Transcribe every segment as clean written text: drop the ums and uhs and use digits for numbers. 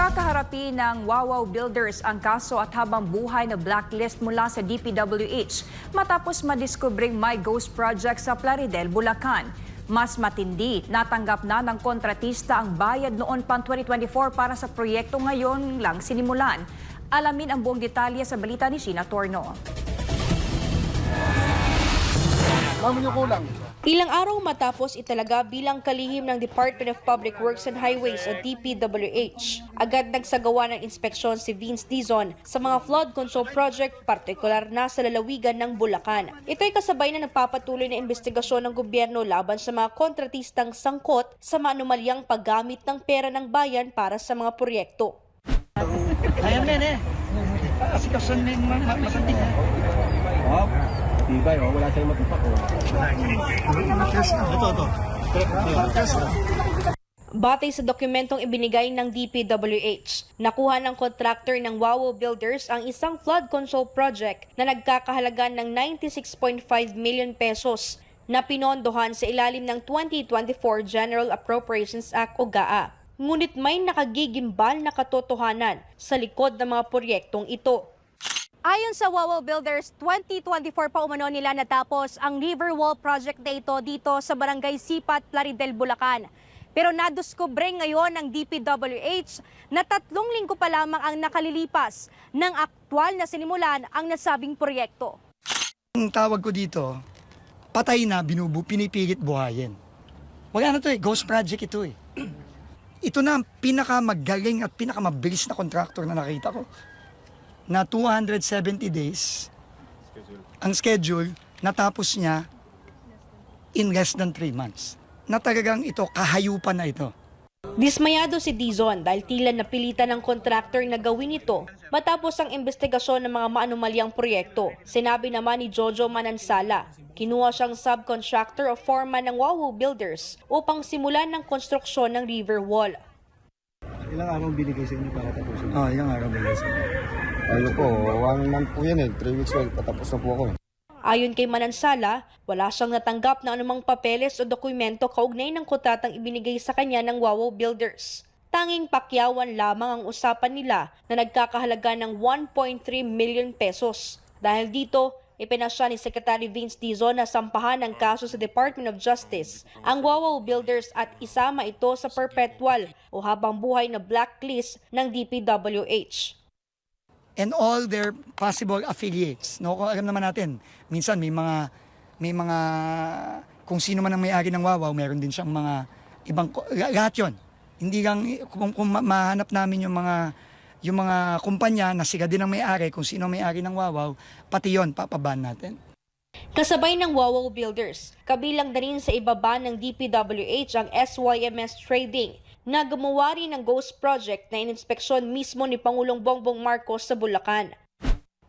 Kakaharapin ng Wawaw Builders ang kaso at habang buhay na blacklist mula sa DPWH matapos madiskubring may ghost project sa Plaridel, Bulacan. Mas matindi, natanggap na ng kontratista ang bayad noon pang 2024 para sa proyekto ngayon lang sinimulan. Alamin ang buong detalye sa balita ni Sheena Torno. Ilang araw matapos italaga bilang kalihim ng Department of Public Works and Highways o DPWH, agad nagsagawa ng inspeksyon si Vince Dizon sa mga flood control project, partikular na sa lalawigan ng Bulacan. Ito'y kasabay na nagpapatuloy na investigasyon ng gobyerno laban sa mga kontratistang sangkot sa maanumalyang paggamit ng pera ng bayan para sa mga proyekto. Ayan na eh. Kasi kasan na yung masanting ha. Oh, tibay oh. Wala tayong matupak oh. Ito. Batay sa dokumentong ibinigay ng DPWH, nakuha ng contractor ng Wawaw Builders ang isang flood control project na nagkakahalaga ng 96.5 million pesos na pinondohan sa ilalim ng 2024 General Appropriations Act o GAA. Ngunit may nakagigimbal na katotohanan sa likod ng mga proyektong ito. Ayon sa Wawaw Builders, 2024 pa umano nila natapos ang Riverwall project na ito dito sa Barangay Sipat, Plaridel, Bulacan. Pero nadiskubre ngayon ng DPWH na 3 linggo pa lamang ang nakalilipas ng aktwal na sinimulan ang nasabing proyekto. Ang tawag ko dito, patay na, pinipilit buhayin. Wala na to ghost project ito eh. Ito na ang pinakamagaling at pinakamabilis na contractor na nakita ko. Na 270 days, ang schedule, natapos niya in less than 3 months. Na talagang ito, kahayupan na ito. Dismayado si Dizon dahil tila napilitan ng contractor na gawin ito matapos ang investigasyon ng mga maanumalyang proyekto. Sinabi naman ni Jojo Manansala, kinuha siyang subcontractor o foreman ng Wawaw Builders upang simulan ng konstruksyon ng river wall. Ilang araw binigay sa inyo para tapusin? Ilang araw binigay sa inyo. Ano po, 1 month po yan 3 weeks old, patapos na po ako. Ayon kay Manansala, wala siyang natanggap na anumang papeles o dokumento kaugnay ng kontratang ibinigay sa kanya ng Wawaw Builders. Tanging pakyawan lamang ang usapan nila na nagkakahalaga ng 1.3 million pesos. Dahil dito, ipinasya ni Secretary Vince Dizon na sampahan ng kaso sa Department of Justice ang Wawaw Builders at isama ito sa perpetual o habang buhay na blacklist ng DPWH. And all their possible affiliates. No, kung alam naman natin, minsan may mga kung sino man ang may-ari ng Wawaw, meron din siyang mga ibang lahat 'yon. Hindi lang kung mahanap namin yung mga kumpanya na sila din ang may-ari, kung sino ang may-ari ng Wawaw, pati 'yon papaban natin. Kasabay ng Wawaw Builders, kabilang na rin sa ibaba ng DPWH ang SYMS Trading na gumawa rin ng ghost project na ininspeksyon mismo ni Pangulong Bongbong Marcos sa Bulacan.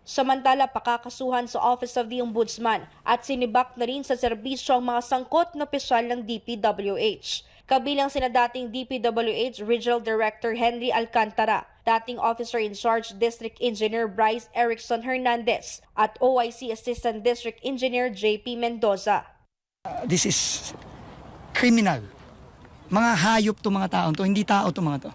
Samantala, pakakasuhan sa Office of the Ombudsman at sinibak na rin sa serbisyo ang mga sangkot na opisyal ng DPWH. Kabilang sina dating DPWH Regional Director Henry Alcantara, dating Officer in Charge District Engineer Bryce Erickson Hernandez at OIC Assistant District Engineer JP Mendoza. This is criminal. Mga hayop to mga taon to, hindi tao to mga to.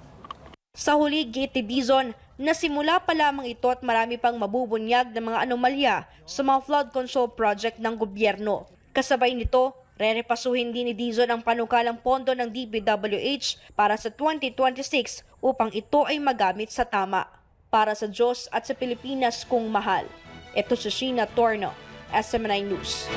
Sa huli, gate ni Dizon, nasimula pa lamang ito at marami pang mabubunyag ng mga anomalya sa mga flood control project ng gobyerno. Kasabay nito, rerepasuhin din ni Dizon ang panukalang pondo ng DPWH para sa 2026 upang ito ay magamit sa tama. Para sa Diyos at sa Pilipinas kung mahal. Ito si Sheena Torno, SMNI News.